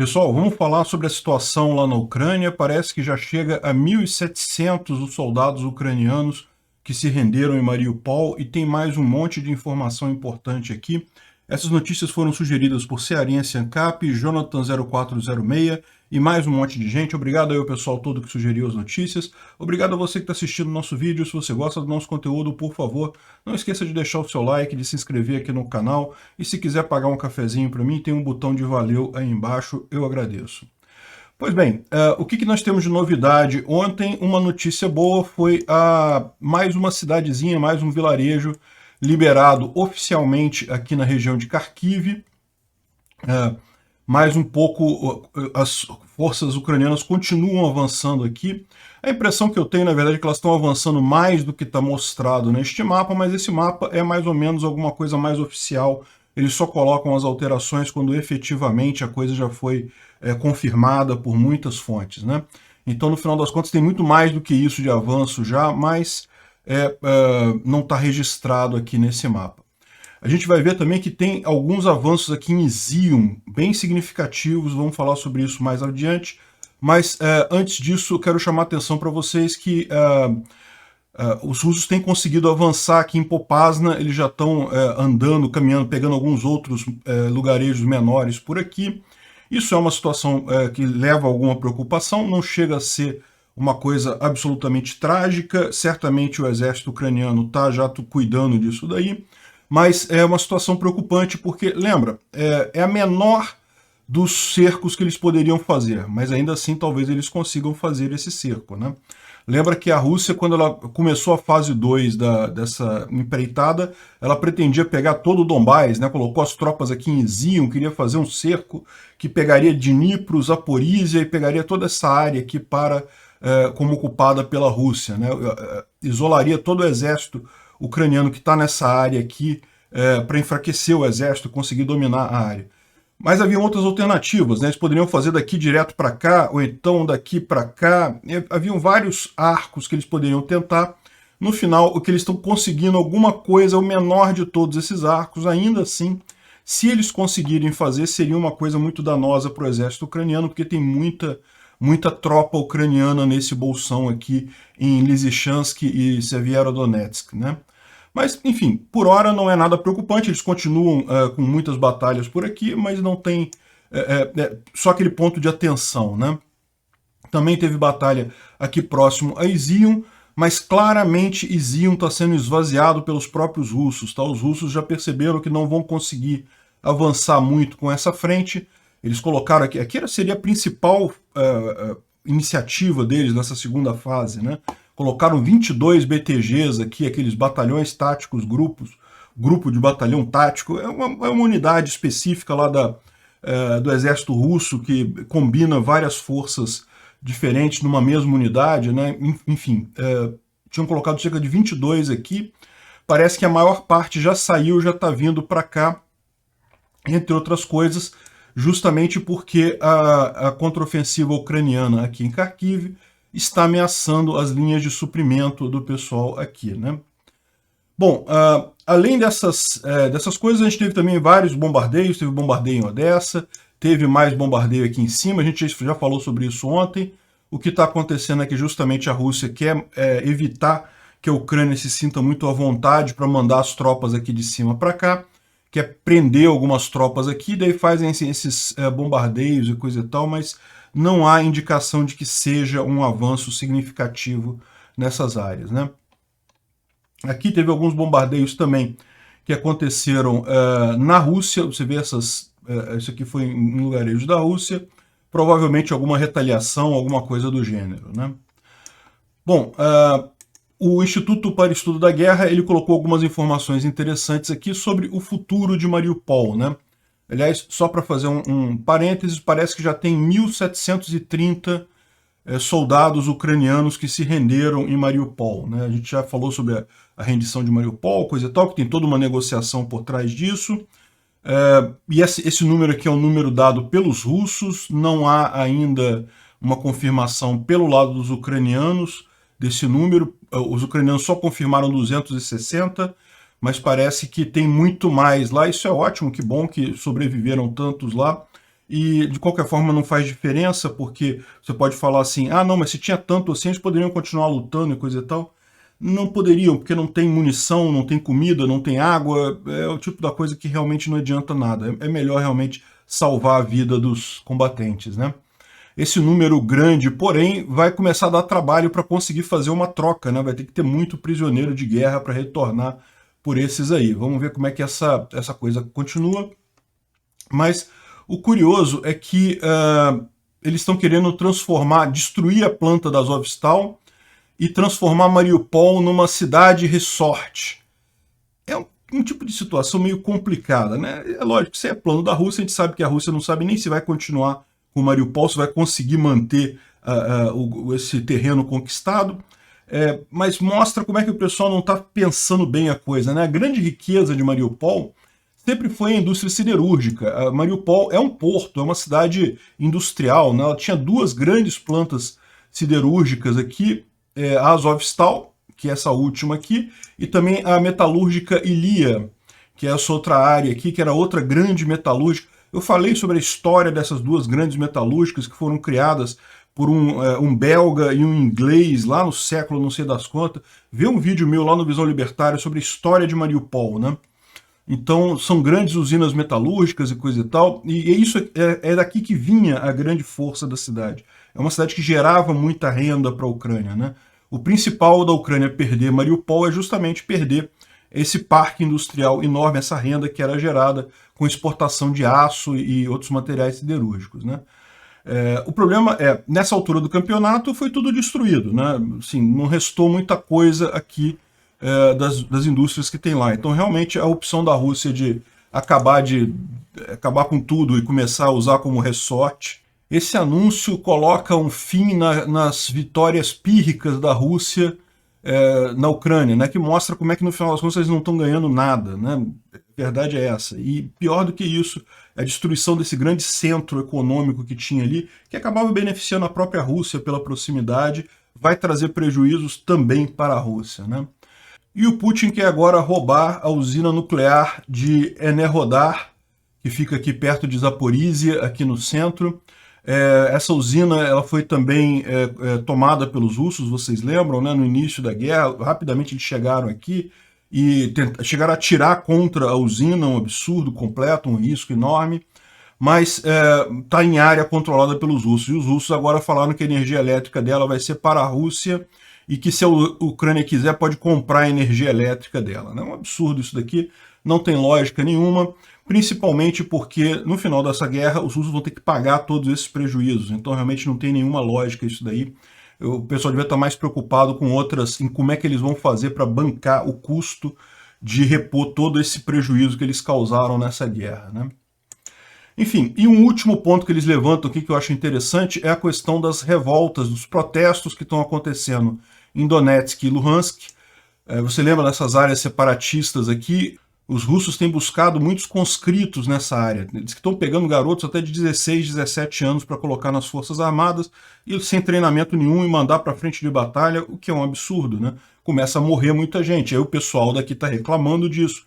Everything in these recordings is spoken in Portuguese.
Pessoal, vamos falar sobre a situação lá na Ucrânia. Parece que já chega a 1.700 os soldados ucranianos que se renderam em Mariupol e tem mais um monte de informação importante aqui. Essas notícias foram sugeridas por Cearense Ancap, Jonathan0406 e mais um monte de gente. Obrigado aí ao pessoal todo que sugeriu as notícias. Obrigado a você que está assistindo o nosso vídeo. Se você gosta do nosso conteúdo, por favor, não esqueça de deixar o seu like, de se inscrever aqui no canal. E se quiser pagar um cafezinho para mim, tem um botão de valeu aí embaixo, eu agradeço. Pois bem, o que nós temos de novidade? Ontem, uma notícia boa foi mais uma cidadezinha, mais um vilarejo liberado oficialmente aqui na região de Kharkiv. Mais um pouco, as forças ucranianas continuam avançando aqui. A impressão que eu tenho, na verdade, é que elas estão avançando mais do que está mostrado neste mapa, mas esse mapa é mais ou menos alguma coisa mais oficial. Eles só colocam as alterações quando efetivamente a coisa já foi confirmada por muitas fontes, né? Então, no final das contas, tem muito mais do que isso de avanço já, mas não está registrado aqui nesse mapa. A gente vai ver também que tem alguns avanços aqui em Izium, bem significativos, vamos falar sobre isso mais adiante, mas antes disso eu quero chamar a atenção para vocês que os russos têm conseguido avançar aqui em Popasna, eles já estão andando, caminhando, pegando alguns outros lugarejos menores por aqui. Isso é uma situação que leva a alguma preocupação, não chega a ser uma coisa absolutamente trágica, certamente o exército ucraniano está já cuidando disso daí, mas é uma situação preocupante porque, lembra, é a menor dos cercos que eles poderiam fazer, mas ainda assim talvez eles consigam fazer esse cerco, né? Lembra que a Rússia, quando ela começou a fase 2 dessa empreitada, ela pretendia pegar todo o Donbás, né? Colocou as tropas aqui em Izium, queria fazer um cerco que pegaria Dnipro, Zaporizhia e pegaria toda essa área aqui como ocupada pela Rússia, né? Isolaria todo o exército ucraniano que está nessa área aqui para enfraquecer o exército e conseguir dominar a área. Mas havia outras alternativas, né? Eles poderiam fazer daqui direto para cá, ou então daqui para cá. Haviam vários arcos que eles poderiam tentar. No final, o que eles estão conseguindo, alguma coisa, o menor de todos esses arcos, ainda assim, se eles conseguirem fazer, seria uma coisa muito danosa para o exército ucraniano, porque tem muita tropa ucraniana nesse bolsão aqui em Lysychansk e Severodonetsk, né? Mas, enfim, por hora não é nada preocupante, eles continuam com muitas batalhas por aqui, mas não tem só aquele ponto de atenção, né? Também teve batalha aqui próximo a Izium, mas claramente Izium está sendo esvaziado pelos próprios russos, tá? Os russos já perceberam que não vão conseguir avançar muito com essa frente. Eles colocaram aqui seria a principal iniciativa deles nessa segunda fase, né? Colocaram 22 BTGs aqui, aqueles batalhões táticos, grupo de batalhão tático, é uma unidade específica lá do exército russo que combina várias forças diferentes numa mesma unidade, né? Enfim, tinham colocado cerca de 22 aqui, parece que a maior parte já saiu, já está vindo para cá, entre outras coisas, justamente porque a contraofensiva ucraniana aqui em Kharkiv está ameaçando as linhas de suprimento do pessoal aqui, né? Bom, além dessas coisas, a gente teve também vários bombardeios, teve bombardeio em Odessa, teve mais bombardeio aqui em cima, a gente já falou sobre isso ontem. O que está acontecendo é que justamente a Rússia quer evitar que a Ucrânia se sinta muito à vontade para mandar as tropas aqui de cima para cá, quer prender algumas tropas aqui, daí fazem esses bombardeios e coisa e tal, mas não há indicação de que seja um avanço significativo nessas áreas, né? Aqui teve alguns bombardeios também que aconteceram na Rússia, você vê isso aqui foi em lugarejos da Rússia, provavelmente alguma retaliação, alguma coisa do gênero, né? Bom, o Instituto para Estudo da Guerra, ele colocou algumas informações interessantes aqui sobre o futuro de Mariupol, né? Aliás, só para fazer um parênteses, parece que já tem 1.730 soldados ucranianos que se renderam em Mariupol, né? A gente já falou sobre a rendição de Mariupol, coisa e tal, que tem toda uma negociação por trás disso. E esse número aqui é um número dado pelos russos, não há ainda uma confirmação pelo lado dos ucranianos desse número. Os ucranianos só confirmaram 260, mas parece que tem muito mais lá. Isso é ótimo, que bom que sobreviveram tantos lá. e de qualquer forma não faz diferença, porque você pode falar assim, ah não, mas se tinha tanto assim, eles poderiam continuar lutando e coisa e tal. Não poderiam, porque não tem munição, não tem comida, não tem água, é o tipo da coisa que realmente não adianta nada. É melhor realmente salvar a vida dos combatentes, né? Esse número grande, porém, vai começar a dar trabalho para conseguir fazer uma troca, né? Vai ter que ter muito prisioneiro de guerra para retornar por esses aí. Vamos ver como é que essa coisa continua. Mas o curioso é que eles estão querendo destruir a planta da Azovstal e transformar Mariupol numa cidade resort. É um tipo de situação meio complicada, né? É lógico, se é plano da Rússia, a gente sabe que a Rússia não sabe nem se vai continuar com Mariupol, se vai conseguir manter esse terreno conquistado, mas mostra como é que o pessoal não está pensando bem a coisa, né? A grande riqueza de Mariupol sempre foi a indústria siderúrgica. A Mariupol é um porto, é uma cidade industrial, né? Ela tinha duas grandes plantas siderúrgicas aqui, a Azovstal, que é essa última aqui, e também a metalúrgica Ilia, que é essa outra área aqui, que era outra grande metalúrgica. Eu falei sobre a história dessas duas grandes metalúrgicas que foram criadas por um belga e um inglês lá no século não sei das quantas. Vê um vídeo meu lá no Visão Libertária sobre a história de Mariupol, né? Então, são grandes usinas metalúrgicas e coisa e tal, e isso é daqui que vinha a grande força da cidade. É uma cidade que gerava muita renda para a Ucrânia, né? O principal da Ucrânia perder Mariupol é justamente perder esse parque industrial enorme, essa renda que era gerada com exportação de aço e outros materiais siderúrgicos, né? O problema é, nessa altura do campeonato foi tudo destruído, né? Assim, não restou muita coisa aqui das indústrias que tem lá. Então, realmente, a opção da Rússia de acabar com tudo e começar a usar como ressorte, esse anúncio coloca um fim nas vitórias pírricas da Rússia na Ucrânia, né, que mostra como é que no final das contas eles não estão ganhando nada, né? A verdade é essa. E pior do que isso, a destruição desse grande centro econômico que tinha ali, que acabava beneficiando a própria Rússia pela proximidade, vai trazer prejuízos também para a Rússia, né? E o Putin quer agora roubar a usina nuclear de Enerhodar, que fica aqui perto de Zaporizhia, aqui no centro. Essa usina ela foi também tomada pelos russos, vocês lembram, né? No início da guerra, rapidamente eles chegaram aqui e chegaram a atirar contra a usina, um absurdo completo, um risco enorme, mas está em área controlada pelos russos. E os russos agora falaram que a energia elétrica dela vai ser para a Rússia e que se a Ucrânia quiser pode comprar a energia elétrica dela. É um absurdo isso daqui, não tem lógica nenhuma, principalmente porque no final dessa guerra os russos vão ter que pagar todos esses prejuízos, então realmente não tem nenhuma lógica isso daí. O pessoal devia estar mais preocupado com em como é que eles vão fazer para bancar o custo de repor todo esse prejuízo que eles causaram nessa guerra, né? Enfim, e um último ponto que eles levantam aqui que eu acho interessante é a questão das revoltas, dos protestos que estão acontecendo em Donetsk e Luhansk. Você lembra dessas áreas separatistas aqui? Os russos têm buscado muitos conscritos nessa área. Eles estão pegando garotos até de 16, 17 anos para colocar nas Forças Armadas e sem treinamento nenhum e mandar para frente de batalha, o que é um absurdo, né? Começa a morrer muita gente. Aí o pessoal daqui está reclamando disso.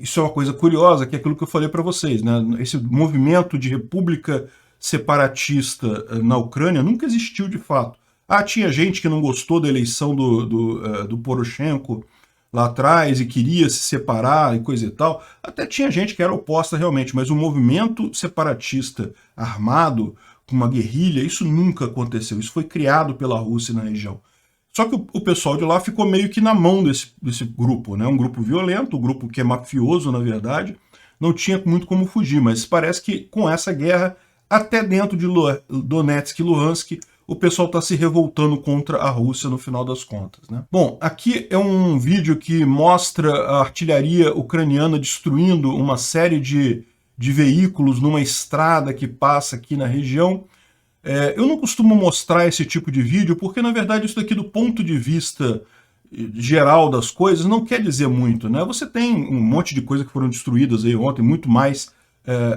Isso é uma coisa curiosa, que é aquilo que eu falei para vocês, né? Esse movimento de república separatista na Ucrânia nunca existiu de fato. Tinha gente que não gostou da eleição do Poroshenko lá atrás e queria se separar e coisa e tal. Até tinha gente que era oposta realmente, mas o movimento separatista armado, com uma guerrilha, isso nunca aconteceu. Isso foi criado pela Rússia na região. Só que o pessoal de lá ficou meio que na mão desse grupo, né? Um grupo violento, um grupo que é mafioso, na verdade. Não tinha muito como fugir, mas parece que com essa guerra, até dentro de Donetsk e Luhansk, o pessoal está se revoltando contra a Rússia no final das contas, né? Bom, aqui é um vídeo que mostra a artilharia ucraniana destruindo uma série de veículos numa estrada que passa aqui na região. Eu não costumo mostrar esse tipo de vídeo porque, na verdade, isso daqui do ponto de vista geral das coisas não quer dizer muito, né? Você tem um monte de coisas que foram destruídas aí ontem, muito mais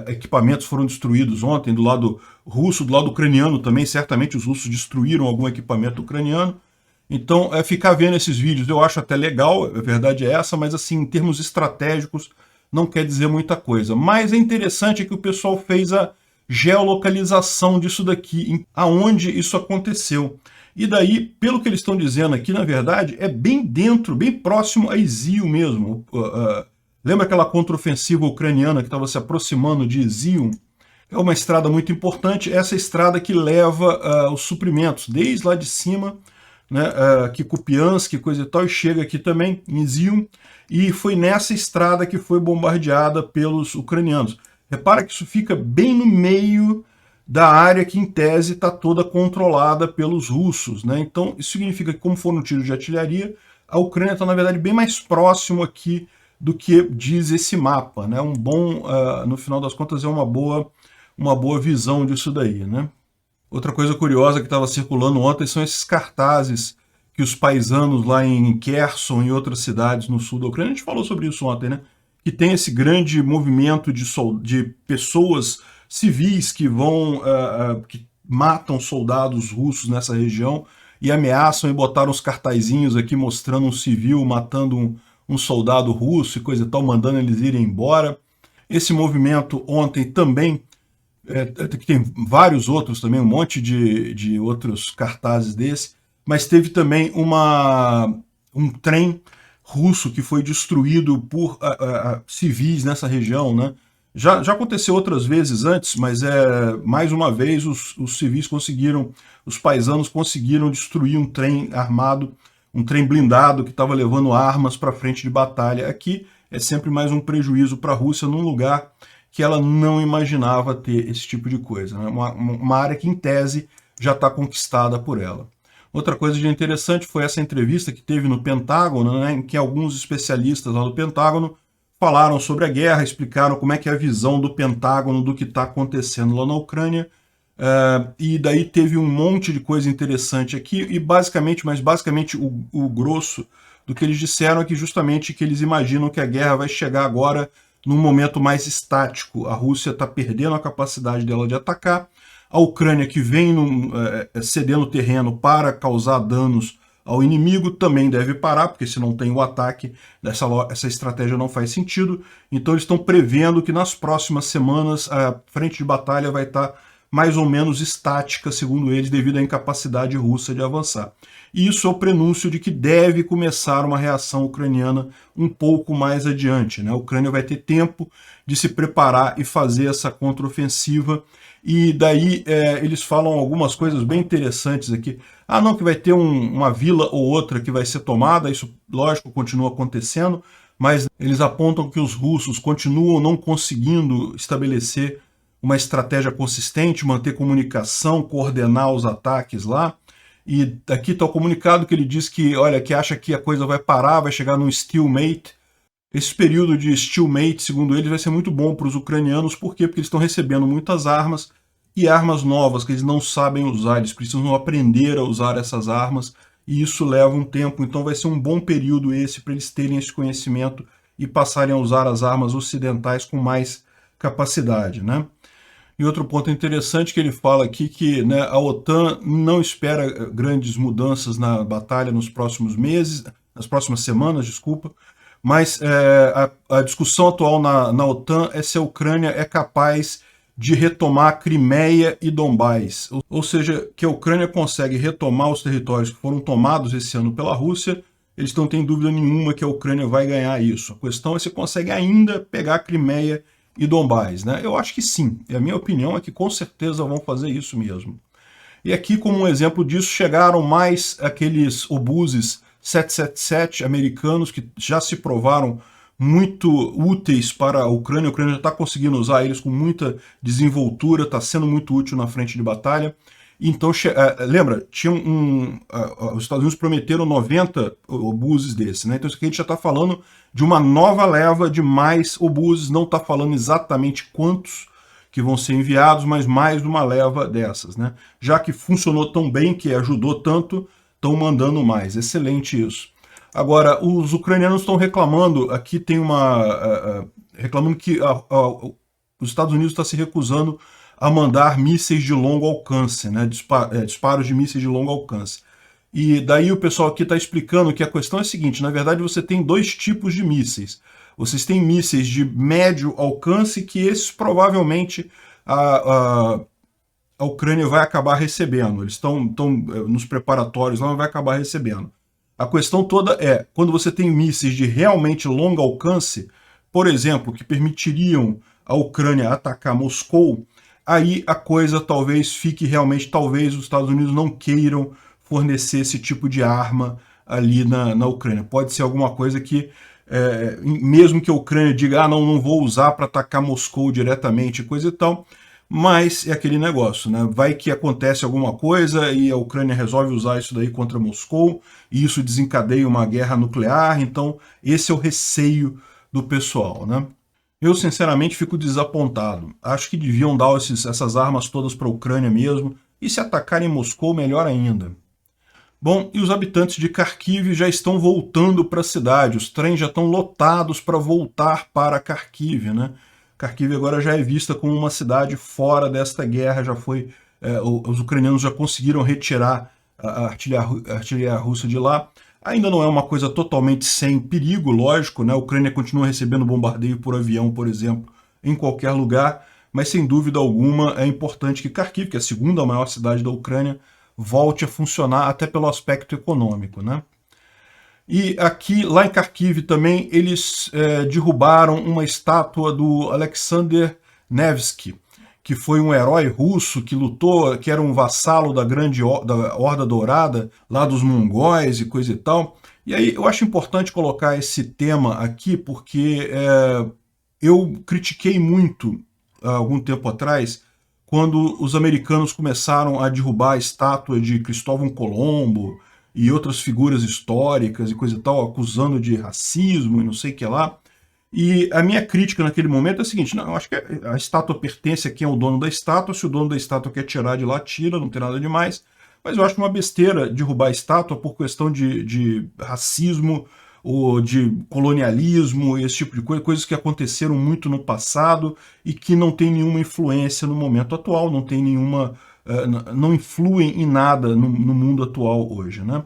equipamentos foram destruídos ontem do lado russo, do lado ucraniano também, certamente os russos destruíram algum equipamento ucraniano. Então, ficar vendo esses vídeos eu acho até legal, a verdade é essa, mas assim, em termos estratégicos, não quer dizer muita coisa. Mas é interessante que o pessoal fez geolocalização disso daqui, aonde isso aconteceu. E daí, pelo que eles estão dizendo aqui, na verdade, é bem dentro, bem próximo a Izium mesmo. Lembra aquela contraofensiva ucraniana que estava se aproximando de Izium? É uma estrada muito importante, essa estrada que leva os suprimentos, desde lá de cima, né, que Kupiansk, coisa e tal, e chega aqui também, em Izium, e foi nessa estrada que foi bombardeada pelos ucranianos. Repara que isso fica bem no meio da área que, em tese, está toda controlada pelos russos, né? Então, isso significa que, como for no tiro de artilharia, a Ucrânia está, na verdade, bem mais próximo aqui do que diz esse mapa, né? No final das contas, é uma boa visão disso daí, né? Outra coisa curiosa que estava circulando ontem são esses cartazes que os paisanos lá em Kherson e outras cidades no sul da Ucrânia, a gente falou sobre isso ontem, né? Que tem esse grande movimento de pessoas civis que que matam soldados russos nessa região e ameaçam e botaram os cartazinhos aqui mostrando um civil matando um soldado russo e coisa e tal, mandando eles irem embora. Esse movimento ontem também, tem vários outros também, um monte de outros cartazes desse, mas teve também um trem russo que foi destruído por civis nessa região, né? Já aconteceu outras vezes antes, mas mais uma vez os civis os paisanos conseguiram destruir um trem armado, um trem blindado que estava levando armas para frente de batalha. Aqui é sempre mais um prejuízo para a Rússia num lugar que ela não imaginava ter esse tipo de coisa, né? Uma área que, em tese, já está conquistada por ela. Outra coisa de interessante foi essa entrevista que teve no Pentágono, né, em que alguns especialistas lá do Pentágono falaram sobre a guerra, explicaram como é que é a visão do Pentágono do que está acontecendo lá na Ucrânia, e daí teve um monte de coisa interessante aqui, mas basicamente o grosso do que eles disseram é que justamente que eles imaginam que a guerra vai chegar agora num momento mais estático. A Rússia está perdendo a capacidade dela de atacar, a Ucrânia, que vem cedendo terreno para causar danos ao inimigo, também deve parar, porque se não tem o ataque, essa estratégia não faz sentido. Então eles estão prevendo que nas próximas semanas a frente de batalha vai estar mais ou menos estática, segundo eles, devido à incapacidade russa de avançar. E isso é o prenúncio de que deve começar uma reação ucraniana um pouco mais adiante, né? A Ucrânia vai ter tempo de se preparar e fazer essa contraofensiva, e daí eles falam algumas coisas bem interessantes aqui. Não, que vai ter uma vila ou outra que vai ser tomada, isso, lógico, continua acontecendo, mas eles apontam que os russos continuam não conseguindo estabelecer uma estratégia consistente, manter comunicação, coordenar os ataques lá. E aqui está o comunicado que ele diz que, olha, que acha que a coisa vai parar, vai chegar num stalemate. Esse período de stalemate, segundo eles, vai ser muito bom para os ucranianos. Por quê? Porque eles estão recebendo muitas armas e armas novas que eles não sabem usar. Eles precisam aprender a usar essas armas e isso leva um tempo. Então vai ser um bom período esse para eles terem esse conhecimento e passarem a usar as armas ocidentais com mais capacidade, né? E outro ponto interessante que ele fala aqui que, né, a OTAN não espera grandes mudanças na batalha nos próximos meses, nas próximas semanas, desculpa, mas a discussão atual na OTAN é se a Ucrânia é capaz de retomar Crimeia e Donbás, ou seja, que a Ucrânia consegue retomar os territórios que foram tomados esse ano pela Rússia. Eles não têm dúvida nenhuma que a Ucrânia vai ganhar isso. A questão é se consegue ainda pegar Crimeia e Donbás, né? Eu acho que sim, e a minha opinião é que com certeza vão fazer isso mesmo. E aqui, como um exemplo disso, chegaram mais aqueles obuses 777 americanos que já se provaram muito úteis para a Ucrânia já está conseguindo usar eles com muita desenvoltura, está sendo muito útil na frente de batalha. Então, lembra, os Estados Unidos prometeram 90 obuses desses, né? Então isso aqui a gente já está falando de uma nova leva de mais obuses, não está falando exatamente quantos que vão ser enviados, mas mais de uma leva dessas, né? Já que funcionou tão bem, que ajudou tanto, estão mandando mais. Excelente isso. Agora, os ucranianos estão reclamando, aqui tem reclamando que os Estados Unidos está se recusando a mandar mísseis de longo alcance, né? Disparos de mísseis de longo alcance. E daí o pessoal aqui está explicando que a questão é a seguinte: na verdade você tem dois tipos de mísseis. Vocês têm mísseis de médio alcance, que esses provavelmente a, a, a Ucrânia vai acabar recebendo. Eles estão nos preparatórios lá, mas vai acabar recebendo. A questão toda é, quando você tem mísseis de realmente longo alcance, por exemplo, que permitiriam a Ucrânia atacar Moscou, aí a coisa talvez fique realmente, talvez os Estados Unidos não queiram fornecer esse tipo de arma ali na Ucrânia. Pode ser alguma coisa que, mesmo que a Ucrânia diga, não vou usar para atacar Moscou diretamente, coisa e tal, mas é aquele negócio, né? Vai que acontece alguma coisa e a Ucrânia resolve usar isso daí contra Moscou, e isso desencadeia uma guerra nuclear, então esse é o receio do pessoal, né? Eu, sinceramente, fico desapontado. Acho que deviam dar essas armas todas para a Ucrânia mesmo, e se atacarem Moscou, melhor ainda. Bom, e os habitantes de Kharkiv já estão voltando para a cidade, os trens já estão lotados para voltar para Kharkiv, né? Kharkiv agora já é vista como uma cidade fora desta guerra, já foi, os ucranianos já conseguiram retirar a artilharia russa de lá. Ainda não é uma coisa totalmente sem perigo, lógico, né? A Ucrânia continua recebendo bombardeio por avião, por exemplo, em qualquer lugar, mas sem dúvida alguma é importante que Kharkiv, que é a segunda maior cidade da Ucrânia, volte a funcionar até pelo aspecto econômico, né? E aqui, lá em Kharkiv também, eles derrubaram uma estátua do Alexander Nevsky, que foi um herói russo que lutou, que era um vassalo da da Horda Dourada, lá dos mongóis e coisa e tal. E aí eu acho importante colocar esse tema aqui, porque eu critiquei muito, há algum tempo atrás, quando os americanos começaram a derrubar a estátua de Cristóvão Colombo e outras figuras históricas e coisa e tal, acusando de racismo e não sei o que lá. E a minha crítica naquele momento é a seguinte, não, eu acho que a estátua pertence a quem é o dono da estátua, se o dono da estátua quer tirar de lá, tira, não tem nada demais. Mas eu acho uma besteira derrubar a estátua por questão de racismo ou de colonialismo, esse tipo de coisa, coisas que aconteceram muito no passado e que não tem nenhuma influência no momento atual, não tem nenhuma, não influem em nada no mundo atual hoje, né?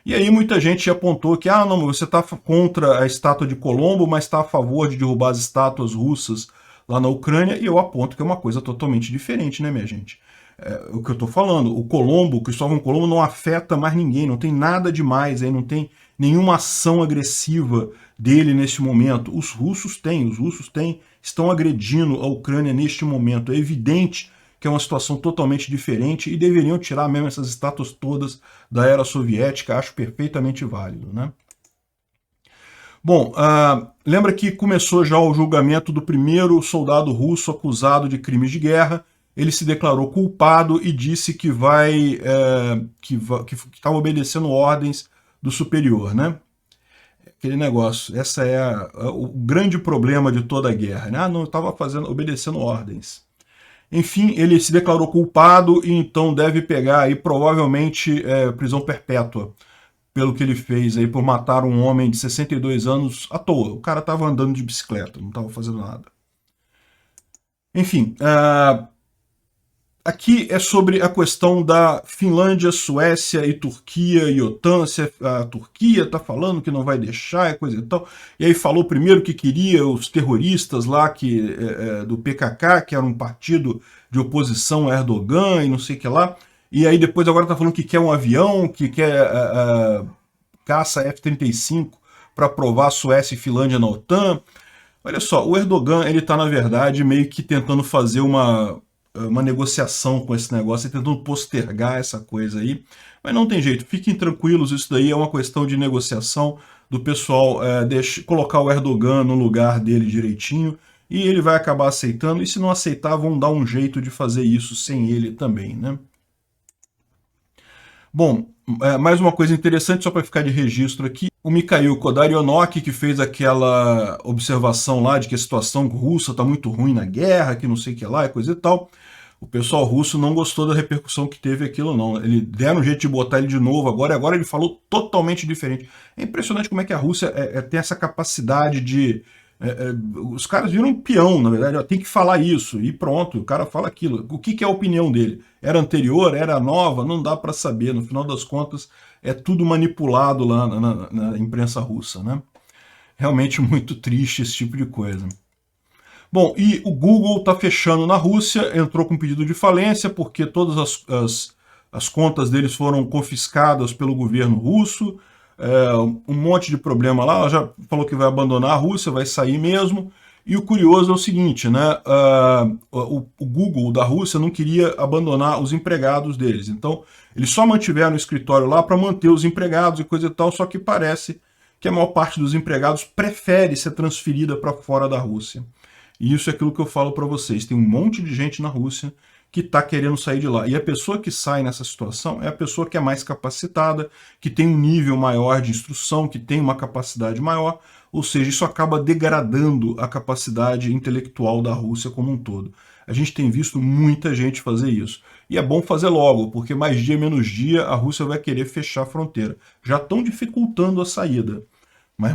E aí muita gente apontou que, não, você está contra a estátua de Colombo, mas está a favor de derrubar as estátuas russas lá na Ucrânia, e eu aponto que é uma coisa totalmente diferente, né, minha gente? O que eu estou falando, o Cristóvão Colombo não afeta mais ninguém, não tem nada demais aí, não tem nenhuma ação agressiva dele neste momento. Os russos estão agredindo a Ucrânia neste momento. É evidente que é uma situação totalmente diferente e deveriam tirar mesmo essas estátuas todas da era soviética, acho perfeitamente válido, né? Bom, lembra que começou já o julgamento do primeiro soldado russo acusado de crimes de guerra. Ele se declarou culpado e disse que estava obedecendo ordens do superior, né? Aquele negócio, essa é o grande problema de toda a guerra, né? Não estava obedecendo ordens. Enfim, ele se declarou culpado e então deve pegar aí provavelmente prisão perpétua pelo que ele fez aí por matar um homem de 62 anos à toa. O cara estava andando de bicicleta, não estava fazendo nada. Enfim, aqui é sobre a questão da Finlândia, Suécia e Turquia e OTAN. Se a Turquia está falando que não vai deixar e coisa e tal. E aí falou primeiro que queria os terroristas lá do PKK, que era um partido de oposição a Erdogan e não sei o que lá. E aí depois agora está falando que quer um avião, que quer caça F-35 para provar Suécia e Finlândia na OTAN. Olha só, o Erdogan, ele está na verdade meio que tentando fazer uma negociação com esse negócio, tentando postergar essa coisa aí, mas não tem jeito, fiquem tranquilos, isso daí é uma questão de negociação do pessoal colocar o Erdogan no lugar dele direitinho, e ele vai acabar aceitando, e se não aceitar, vão dar um jeito de fazer isso sem ele também, né? Bom, mais uma coisa interessante, só para ficar de registro aqui, o Mikhail Kodarionok, que fez aquela observação lá de que a situação russa está muito ruim na guerra, que não sei o que lá, e coisa e tal, o pessoal russo não gostou da repercussão que teve aquilo, não. Ele deram um jeito de botar ele de novo agora, e agora ele falou totalmente diferente. É impressionante como é que a Rússia tem essa capacidade de... os caras viram um peão, na verdade, tem que falar isso, e pronto, o cara fala aquilo. O que é a opinião dele? Era anterior, era nova? Não dá para saber, no final das contas é tudo manipulado lá na imprensa russa, né? Realmente muito triste esse tipo de coisa. Bom, e o Google está fechando na Rússia, entrou com pedido de falência porque todas as contas deles foram confiscadas pelo governo russo, um monte de problema lá, ela já falou que vai abandonar a Rússia, vai sair mesmo. E o curioso é o seguinte, né? O Google da Rússia não queria abandonar os empregados deles, então eles só mantiveram o escritório lá para manter os empregados e coisa e tal, só que parece que a maior parte dos empregados prefere ser transferida para fora da Rússia. E isso é aquilo que eu falo para vocês, tem um monte de gente na Rússia que está querendo sair de lá. E a pessoa que sai nessa situação é a pessoa que é mais capacitada, que tem um nível maior de instrução, que tem uma capacidade maior, ou seja, isso acaba degradando a capacidade intelectual da Rússia como um todo. A gente tem visto muita gente fazer isso. E é bom fazer logo, porque mais dia menos dia a Rússia vai querer fechar a fronteira. Já estão dificultando a saída, mas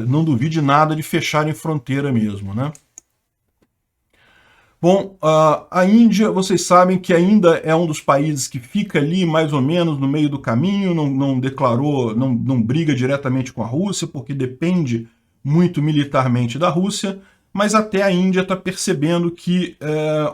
não duvide nada de fecharem fronteira mesmo, né? Bom, a Índia, vocês sabem que ainda é um dos países que fica ali mais ou menos no meio do caminho, não declarou, não briga diretamente com a Rússia, porque depende muito militarmente da Rússia, mas até a Índia está percebendo que,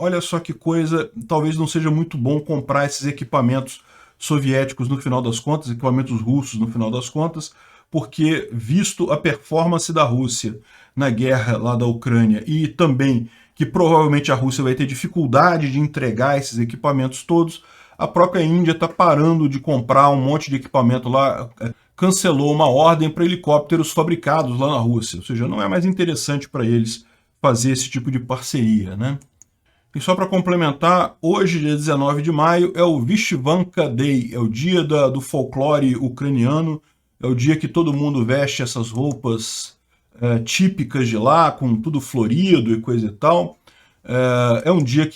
olha só que coisa, talvez não seja muito bom comprar esses equipamentos soviéticos no final das contas, equipamentos russos no final das contas, porque visto a performance da Rússia na guerra lá da Ucrânia e também que provavelmente a Rússia vai ter dificuldade de entregar esses equipamentos todos, a própria Índia está parando de comprar um monte de equipamento lá, cancelou uma ordem para helicópteros fabricados lá na Rússia, ou seja, não é mais interessante para eles fazer esse tipo de parceria, né? E só para complementar, hoje, dia 19 de maio, é o Vyshivanka Day, é o dia do folclore ucraniano, é o dia que todo mundo veste essas roupas típicas de lá, com tudo florido e coisa e tal. É um dia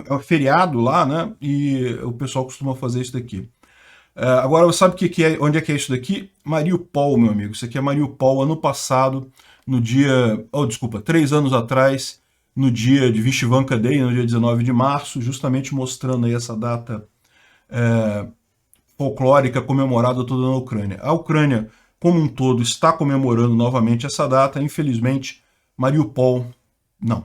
é um feriado lá, né? E o pessoal costuma fazer isso daqui. Agora, você sabe onde é que é isso daqui? Mariupol, meu amigo. Isso aqui é Mariupol, ano passado, no dia... Oh, desculpa, 3 anos atrás, no dia de Vyshivanka Day, no dia 19 de março, justamente mostrando aí essa data folclórica comemorada toda na Ucrânia. A Ucrânia, como um todo, está comemorando novamente essa data. Infelizmente, Mariupol, não.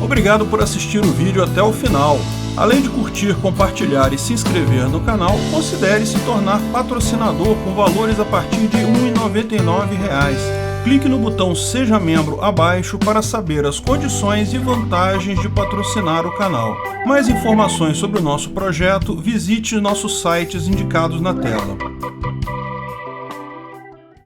Obrigado por assistir o vídeo até o final. Além de curtir, compartilhar e se inscrever no canal, considere se tornar patrocinador com valores a partir de R$ 1,99. Clique no botão Seja Membro abaixo para saber as condições e vantagens de patrocinar o canal. Mais informações sobre o nosso projeto, visite nossos sites indicados na tela.